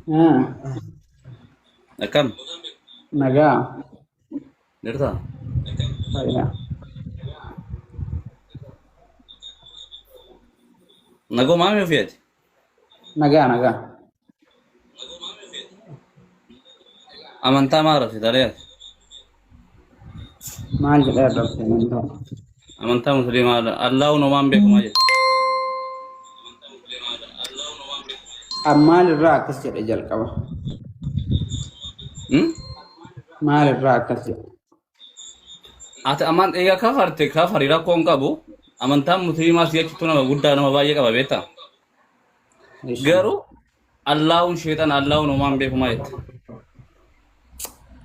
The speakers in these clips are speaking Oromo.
Ah, Akkam nagaa. jirta? Fayyaa. Nagoo maamii ofiiti? Nagaa. Amantaa maal rabsi taleeti? Maal jedhee arrabse amantaa? Amantaa musliimaa Allaahun homaan beekumaa jedhe. Maal irraa akkas jedhe jalqaba? Maal irraa akkas jedhe? Ati egaa kafari rakkoon qabu amantaan musliimaa si'achitti nama guddaa nama baay'ee qaba beektaa? Garuu Allaahun sheexan Allaahun homaan beekumaa jette.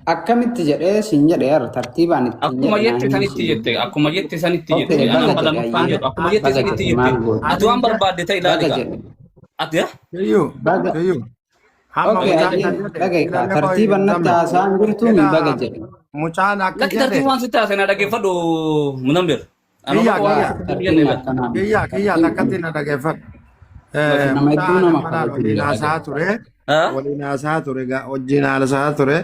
Akkamitti jedhee siin jedhee arra tartiibaan ittiin Akkuma jette sanitti jette akkuma jette sanitti jette anaan balamuufaan jedhu akkuma jette sanitti jette ati waan barbaadde ta'e ilaali kaa ati baga tartiiban natti haasa'an jirtuu mi baga jedhe. Mucaan akka lakki tartiib waan sitti haasa'e na dhaggeeffadhu munambir kiyyaa takkatti na dhaggeeffadhu. Nama hedduu nama Waliin haasaa ture. Waliin haasaa ture wajjin haasaa ture.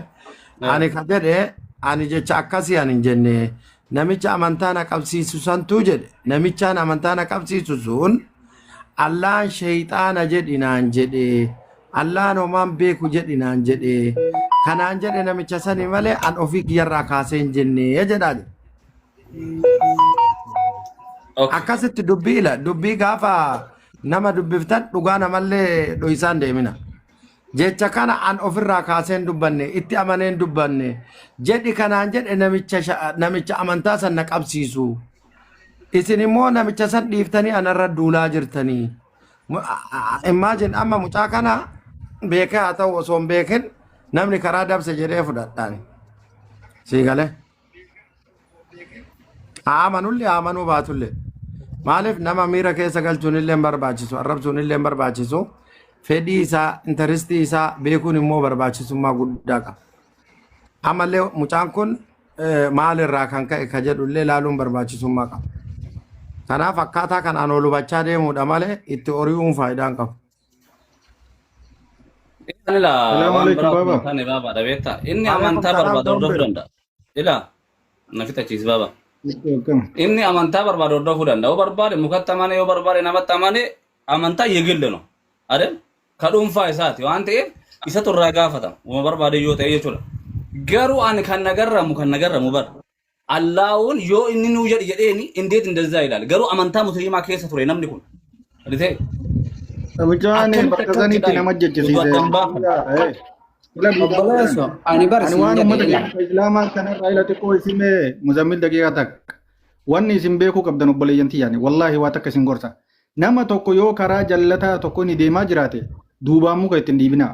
Ani ka jedhe ani jecha akkasii ani hin jenne namicha amantaa na qabsiisu santuu jedhe namichaan amantaa na qabsiisu sun Allaan sheeyxaana jedhinaan jedhe Allaan homaan beeku jedhinaan jedhe kanaan jedhe namicha sanii malee an ofii kiyyarraa kaasee hin jenne jedhaa jedhe. Akkasitti dubbii gaafa nama dubbiftan dhugaa namallee dho'isaan deemina. Jecha kana an ofirraa kaaseen dubbanne itti amaneen dubbanne jedhi kanaan jedhe namicha amantaa san na qabsiisu isin immoo namicha san dhiiftanii anarra duulaa jirtanii imagine amma mucaa kana beekee haa ta'u osoo hin beekin namni karaa dabse jedhee fudhadhaan sii galee haa amanullee amanuu baatullee maaliif nama miira keessa galchuun illee hin barbaachisu arrabsuun illee hin barbaachisu. Fedhii isaa intarestii isaa beekuun immoo barbaachisummaa guddaa qaba. Ammallee mucaan kun maalirraa kan ka'e ka jedhullee ilaaluun barbaachisummaa qaba. Kanaaf akkaataa kanaan ol hubachaa deemuudha malee itti ori'uun faayidaan qabu. Inni amantaa barbaada hordofuu danda'a. Ilaa na fixachiis baaba. Inni amantaa barbaada hordofuu danda'a. Yoo barbaade mukatti amane yoo barbaade namatti amane amantaa yeegille no. Adem kadhuunfaa isaati waan ta'eef isa turraa gaafatama uma barbaade yoo ta'e jechuudha. Garuu ani kan nagarramu bar Allaahun yoo inni nuu jedheeni indeet እንደዛ ይላል garuu amantaa musliimaa keessa ture namni kun adite Abujaan bakka sanitti nama jechisiise. Ani bar siin Waan ummata jedhe Islaamaa kanarraa ila xiqqoo isimee muzammil daqiiqaa takka. Wanni isin beekuu qabdan obboleeyyantii yaani wallaahi waa takka isin gorsa. Nama tokko yoo karaa jallataa tokko ni deemaa jiraate duubaan muka ittiin dhiibinaa.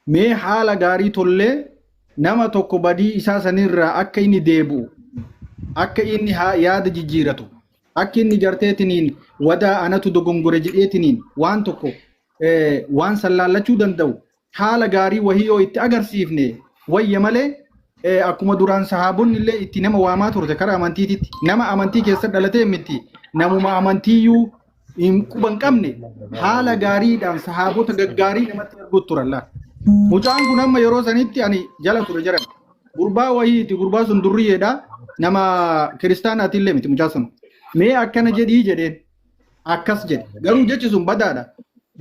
Mee haala gaarii tollee nama tokko badii isaa sanirraa akka inni deebi'u akka inni yaada jijjiiratu akka inni jarteetiniin wadaa anatu dogongore jedheetiniin waan tokko waan sallaallachuu danda'u haala gaarii wahii yoo itti agarsiifne wayya malee akkuma duraan sahaabonni illee itti nama waamaa turte karaa amantiititti nama amantii keessa dhalatee miti namuma amantiiyyuu hin quban qabne haala gaariidhaan sahaabota gaggaarii namatti arguu turalla. Mucaan kun amma yeroo sanitti ani jala ture jiran gurbaa wahiiti gurbaa sun durriyeedha nama kiristaanaati illee miti mucaa sun mee akkana jedhii jedheen akkas jedhe garuu jechi sun badaadha.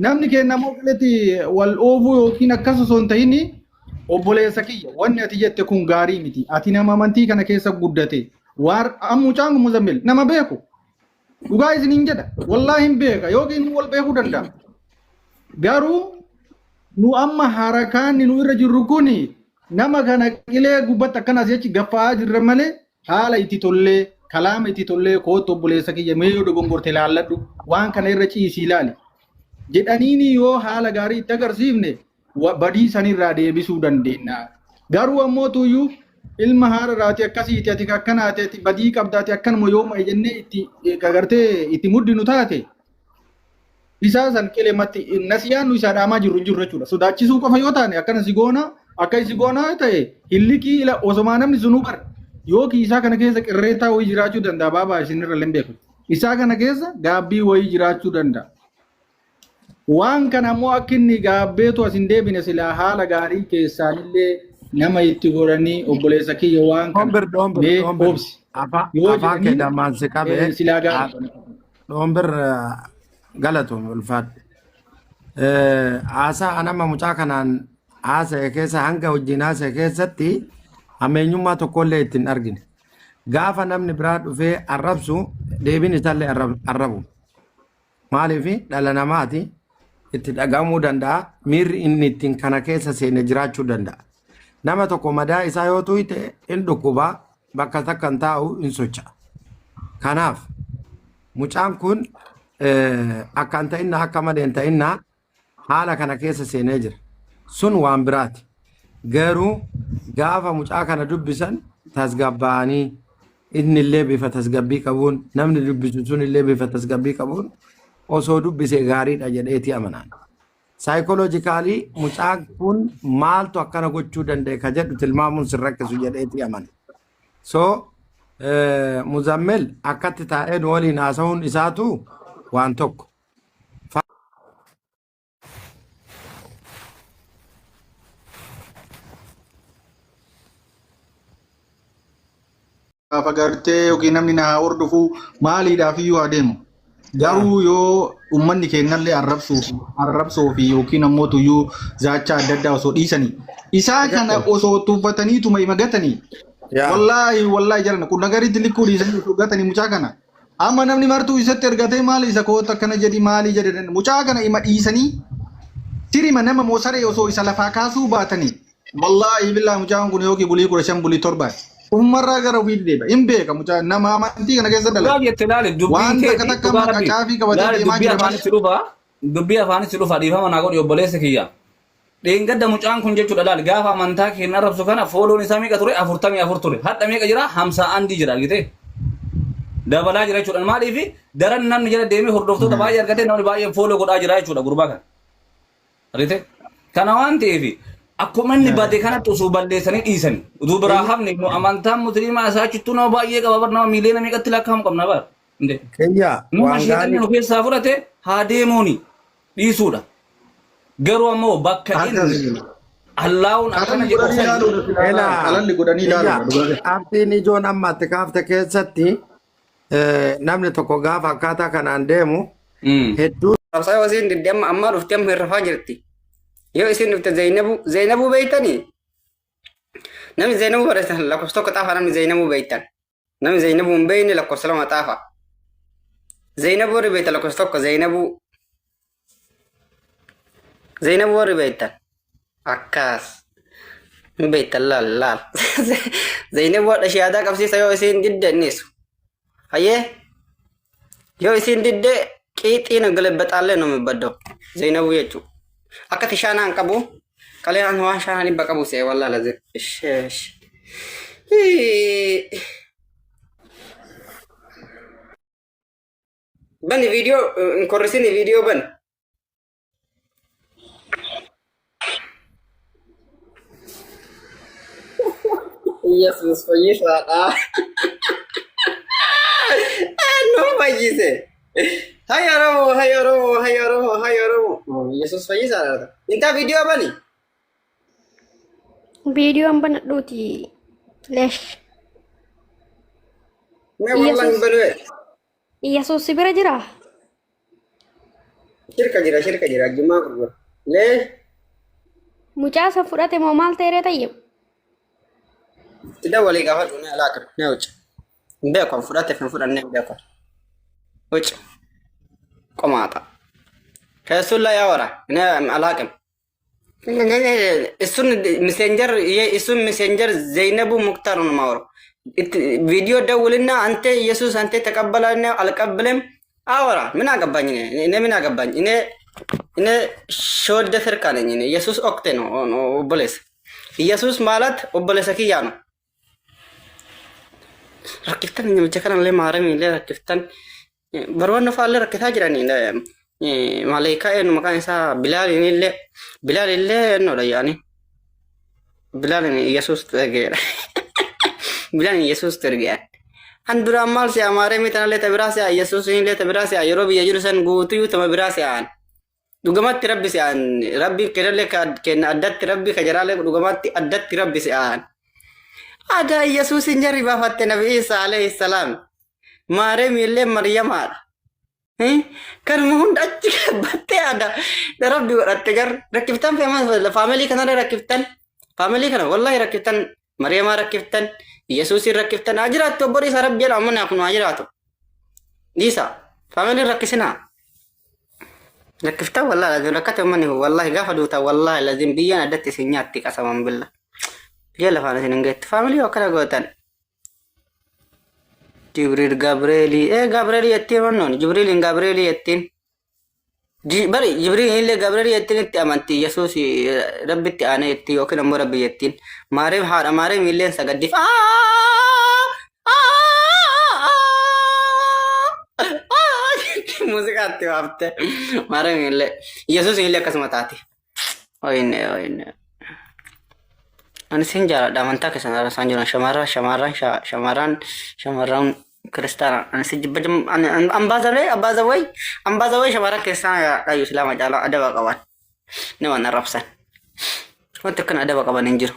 Namni keenya namoo qalatti wal oofuu yookiin akkas osoo hin ta'in obboleessa kiyya wanni ati jette kun gaarii miti ati nama amantii kana keessa guddate waan mucaan kun muzammil nama beeku. Dhugaa isiniin jedha wallaahi hin beeka yookiin wal beekuu danda'a. Garuu nu amma harakaan nu irra jirru kun nama kana qilee gubbatti akkanas jechi gaffaa jirra malee haala itti tollee kalaama itti tollee kootu obboleessa kiyya mee yoo dogongorte laalladhu waan kana irra ciisii ilaali. Jedhaniini yoo haala gaarii itti agarsiifne badii sanirraa deebisuu dandeenya. Garuu ammoo tuyyuu ilma haadhaati akkasiiti ati akkanaati ati badii qabdaati akkanuma yooma jennee itti gagartee itti muddinu taate isaa san qileematti nasiyaan nu isaa dhaamaa jirru jiru jechuudha sodaachisuu qofa yoo taane akkana si goona akka si goona ta'e hillikii ila osomaa namni sunu bar yookiin isaa kana keessa qirreetaa wayii jiraachuu danda'a baabaa isinirra leen beeku isaa kana keessa gaabbii wayii jiraachuu danda'a waan kana ammoo akka inni gaabbeetu as hin deebine silaa haala gaarii keessaanillee nama itti godhanii obboleessa kiyya waan kana mee obsi yoo afaan kee dammaan si qabe silaa gaarii dhombir galatoom ulfaadhe. Haasaa anama mucaa kanaan haasa'e keessa hanga wajjin haasa'e keessatti ammeenyummaa tokkollee ittiin argine. Gaafa namni biraa dhufee arrabsu deebiin isaallee arrabu. Maaliif dhala namaati itti dhagahamuu danda'a miirri inni ittiin kana keessa seene jiraachuu danda'a. Nama tokko madaa isaa yoo tuyte in dhukkubaa bakka takka hin taa'u in socho'a. Kanaaf mucaan kun akka hin ta'innaa akka malee hin ta'innaa haala kana keessa seenee jira. Sun waan biraati. Garuu gaafa mucaa kana dubbisan tasgabbaa'anii inni illee bifa tasgabbii qabuun namni dubbisu sun illee bifa tasgabbii qabuun osoo dubbisee gaariidha jedheeti amanaan. Saayikooloojikaalii mucaan kun maaltu akkana gochuu danda'e ka jedhu tilmaamuun sin rakkisu jedheeti amana. So Muzammil akkatti taa'ee nu waliin haasa'uun isaatu waan tokko. Gaafa gartee yookiin namni na hordofu maaliidhaaf iyyuu adeemu. Garuu yoo uummanni keenyallee arrabsoo fi yookiin ammoo tuyyuu zaachaa adda addaa osoo dhiisanii isaa kana osoo tuffatanii tuma himagatanii wallaahi jiran kun nagaritti likkuu dhiisanii dhugatanii mucaa kana amma namni martuu isatti ergatee maali isa koota akkana jedhi maali jedhan mucaa kana hima dhiisanii tirima nama moosaree osoo isa lafaa kaasuu baatanii wallaahi billaa mucaan kun yookiin bulii 15 bulii 7 ummarraa gara ofii deeba hin beeka mucaa nama amantii kana keessa dalaga waan takka maqaa caafii qabatee deemaa jira maali dubbii afaanis dhufa dhiifama naa godhi obboleessa kiyya dheengadda mucaan kun jechuudha laal gaafa amantaa keenya arrabsu kana fooloon isaa meeqa ture 44 ture hadha meeqa jira 51 jira argite dabalaa jira jechuudha maaliif daran namni jala deemee hordoftoota baay'ee argatee namni baay'een fooloo godhaa jira jechuudha gurbaa kana argite kana waan ta'eef akkuma inni baate kanatti osoo balleessanii dhiisanii utuu biraa hafne nu amantaan musliimaa isaa achittuu nama baay'ee qaba bar nama miiliyoona meeqatti lakkaa'amu qabna bar inde nama sheetanni nu keessaa fudhate haa deemuuni dhiisuudha garuu ammoo bakka inni allaa'uun akkana jedhu abdiin ijoon amma itti kaafte keessatti namni tokko gaafa akkaataa kanaan deemu hedduu Rabsaa yoo isin didde amma dhufte amma hirrafaa jirti. Yoo isin dhufte Zainabuu beeytanii namni Zainabuu barreessan lakkoofsa tokko xaafa namni Zainabuu beeytan namni Zainabuu hin beeyne lakkoofsa lama xaafa. Zainabuu warri beeytan lakkoofsa tokko Zainabuu warri beeytan akkas hin beeytan laal Zainabuu wadha shahaadaa qabsiisa yoo isin didde innisu hayyee yoo isin didde qiixiina galabbaxaallee nu mibbaddo Zainabuu jechuudha. Akka tishaanaan qabu qaleen waan shaanaan dhibba qabu se'e wallaa lazim bani video korrisini video ban Yesus fayyisaadha no fayyise Hayoromo. Yesus fayyisaadha. Inta video bani? Video ang banadhuti. Lesh. May walang banwe. Yesus si bira jira. Shirka jira. Jumaa kurwa. Lesh. Mucaa sa fudhate moo maal ta'e tayyib? Tidak wali gaafadhu ne alaakar ne uca. Beekan fudhate fin fudhanne beekan. Uca. Qomaata. Keessulla yaa wara ne alaaqam. Isun messenger Zainabu Mukhtar Mawar. Video dawulina ante Yesus ante taqabbalana alqabbalem awara mina gabbany ne mina gabbany ine shood deferkane ne Yesus okteno oboles. Yesus malat obolesa kiyano. Rakiftan ni mechakan le marami le rakiftan barwan faale rakita jirani malaika en makan sa Bilal ille no yani Bilal ni Yesus terge Bilal ni Yesus terge andura mal se amare mitana le tabira se Yesus ni le tabira se yoro bi yerusan gutu yu tama bira se an Dhugamatti rabbi si'aan rabbi kennalle kenna addatti rabbi kajaraalee dhugamatti addatti rabbi si'aan. Ada Yesuusin jarri baafatte Nabi Isa alayhi salaam. Maaree miillee Maryamaadha. Kanuma hunda achi battee ada rabbi godhatte gar rakkiftan faamilii kanarra rakkiftan. Faamilii kana wallahi rakkiftan Maryamaa rakkiftan Yesuusin rakkiftan ajiraattu obborii isa rabbiin amana kun ajiraatu. Isa faamilii rakkisinaa. Rakkiftan wallahi lazim rakkate ummanni wallahi gaafa duuta wallahi lazim biyyaan addatti isin nyaatti qasaman billa. Biyya lafaan isin hin geettu faamilii akkana gootan. Jibril Gabrieli Gabrieli yettiin wannoon Jibriliin Gabrieli yettiin. Bari Jibril illee Gabrieli yettiin itti amanti Yesuus rabbitti aanee yettii yookiin ammoo rabbi yettiin. Maariim haadha Maariim illeen sagaddif. Muuziqaatti waafte Maariim illee Yesuus illee akkasuma taati. Oyne. Ani sin jaaladha amantaa keessan irra isaan jiran shamarran kiristaana. Ani si jibba ambaazawee shamarran kiristaana dhaayu islaama caalaa adaba qaban. Nama narrabsan. Wanti akkana adaba qaban hin jiru.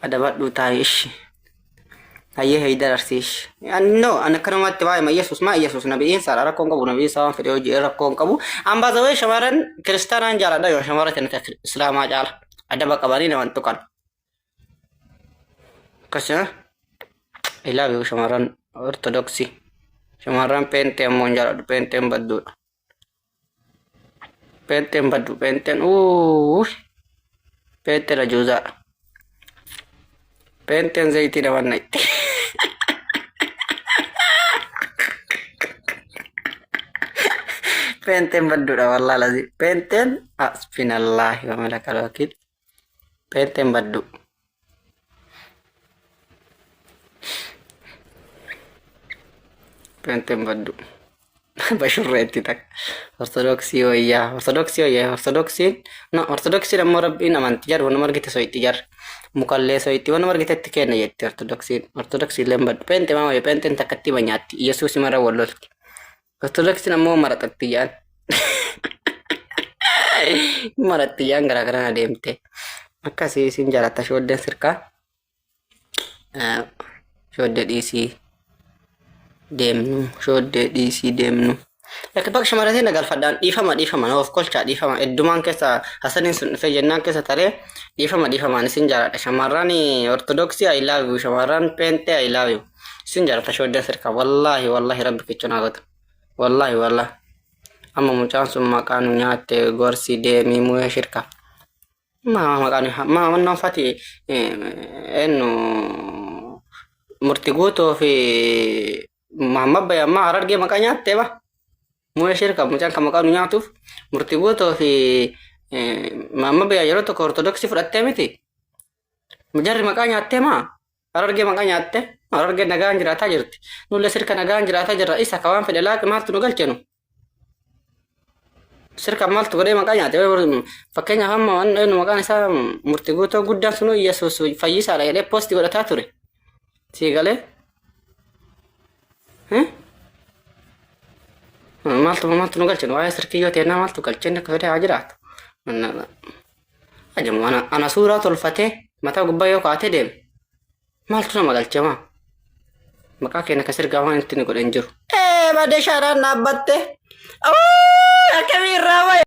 Adabadhuu taa'ee ishi. Hayyee heeyda darsiish. No, ani akkanumatti baay'ee maa Yesuus nabi'iin saadha rakkoon qabu nabi'iin saa waan fedhe hojii rakkoon qabu. Ambaazawee shamarran kiristaanaan jaaladha yoo shamarran tanatti islaamaa caala. Adaba qabanii naman tuqan. Akkasuma ilaalu shamarran ortodoksii. Shamarran peentee ammoo hin jaaladhu peenteen badduudha. Peenteen baddu peenteen peenteen ajuuzaadha. Peenteen zayitii naman nayti. Peenteen badduudha wallaa lazi. Peenteen asfinallaahi wa malakal wakiil. Peenteen baddu. Peenteen baddu. Bashurreetti takka. Ortodoksii wayyaa. Ortodoksiin ammoo rabbiin amanti jar wanuma argite soyitti jar. Mukallee soyitti wanuma argitetti kenna jetti ortodoksiin. Ortodoksiin illee baddu. Peente maa wayya peenteen takkatti banyaatti. Yesuus mara wallolti. Ortodoksiin ammoo maraxatti jaan. Maratti jaan garaagaraa adeemte. Akkasii isin jaalatta shooddeen sirkaa. Shooddee dhiisii deemnu. Bakka shamarratee nagalfadhaan dhiifama of kolchaa dhiifama. Heddumaan keessa hasaniin sun dhufee jennaan keessa taree dhiifamaan isin jaaladha. Shamarran ortodoksii I love you. Shamarran peentee I love you. Isin jaalatta shooddeen sirkaa. Wallaahi rabbi kichuu naa godha. Wallaahi. Amma mucaan sun maqaan nyaatte gorsi deemii mu'ee shirka. Maqaan fati ennu murti guutoo fi Muhammad Bayammaa Harargee maqaa nyaatte ba. Mu'ee shirka mucaan kan maqaan nyaatuuf murti guutoo fi Muhammad Bayyaa yeroo tokko ortodoksii fudhattee miti. Jarri maqaa nyaattee maa? Harargee maqaa nyaatte? Harargee nagaan jiraataa jirti. Nulle sirka nagaan jiraataa jirra isa ka waan fedhe laaqi maaltu nu galchenu. Sirka maaltu godhee maqaa nyaate fakkeenyaaf amma waan maqaan isaa murti guutoo guddaan sunu Yesuus fayyisaadha jedhee poostii godhataa ture. Sii galee? Maaltu nu galchenu waa'ee sirkiyyoo teennaa maaltu galchenne akka fedhe haa jiraatu. Ajamu ana suuraa tolfatee mataa gubbaa yoo kaatee deeme. Maaltu nama galchema? Maqaa keenya ka sirgaa waan itti ni godhan jiru. Badee shaaraan dhaabbatte. Akkamiin irraa wayi.